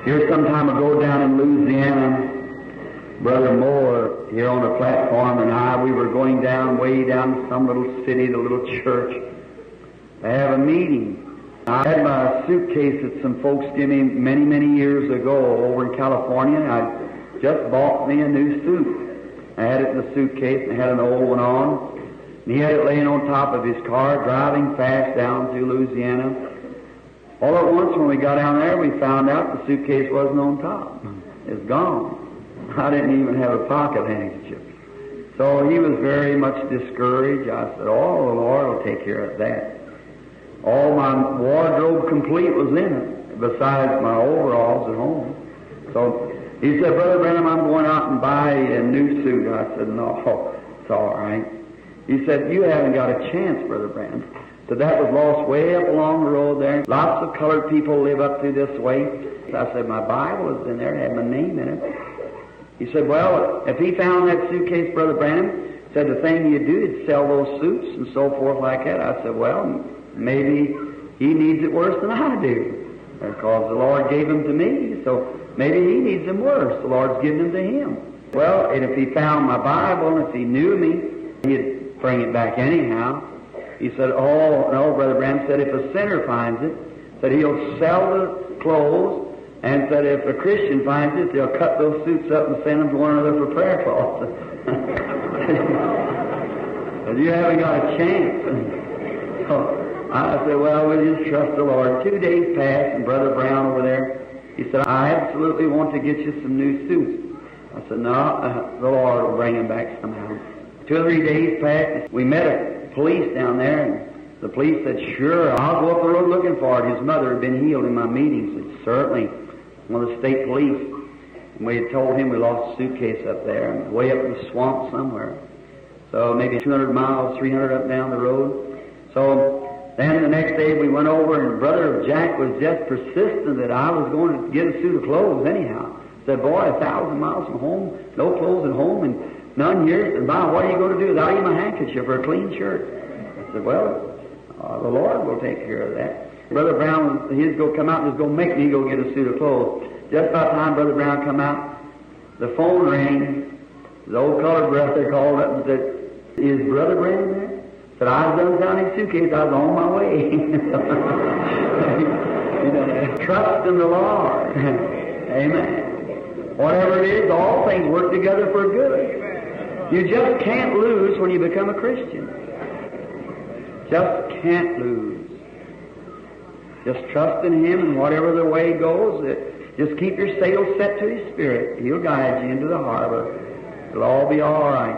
Here some time ago down in Louisiana, Brother Moore here on the platform and we were going down, way down to some little city, the little church, to have a meeting. I had my suitcase that some folks gave me many, many years ago over in California. I just bought me a new suit. I had it in the suitcase and had an old one on. And he had it laying on top of his car, driving fast down through Louisiana. All at once, when we got down there, we found out the suitcase wasn't on top. It's gone. I didn't even have a pocket handkerchief. So he was very much discouraged. I said, oh, the Lord will take care of that. All my wardrobe complete was in it, besides my overalls at home. So he said, Brother Branham, I'm going out and buy a new suit. I said, no, it's all right. He said, you haven't got a chance, Brother Branham. So that was lost way up along the road there. Lots of colored people live up through this way. I said, my Bible is in there, it had my name in it. He said, well, if he found that suitcase, Brother Branham, said the thing you'd do is sell those suits and so forth like that. I said, well, maybe he needs it worse than I do, because the Lord gave them to me, so maybe he needs them worse. The Lord's given them to him. Well, and if he found my Bible, and if he knew me, he'd bring it back anyhow. He said, oh, no, Brother Branham said, if a sinner finds it, said he'll sell the clothes, and said if a Christian finds it, they'll cut those suits up and send them to one another for prayer cloths. But you haven't got a chance. So I said, well, we'll just trust the Lord. 2 days passed, and Brother Brown over there, he said, I absolutely want to get you some new suits. I said, no, the Lord will bring them back somehow. 2 or 3 days passed. We met a police down there, and the police said, sure, I'll go up the road looking for it. His mother had been healed in my meetings. Said, certainly. One of the state police. And we had told him we lost a suitcase up there, way up in the swamp somewhere. So maybe 200 miles, 300 up down the road. So then the next day we went over, and Brother Jack was just persistent that I was going to get a suit of clothes anyhow. Said, boy, 1,000 miles from home, no clothes at home, and none here. Said, Ma, what are you going to do? I'll give you my handkerchief or a clean shirt. I said, well, the Lord will take care of that. Brother Brown, he's going to come out and he's going to make me go get a suit of clothes. Just about time Brother Brown come out, the phone rang. The old colored brother called up and said, is Brother Brown there? Said, I was done found his suitcase. I was on my way. Trust in the Lord. Amen. Whatever it is, all things work together for good. You just can't lose when you become a Christian. Just can't lose. Just trust in Him, and whatever the way goes, just keep your sails set to His Spirit. He'll guide you into the harbor. It'll all be all right.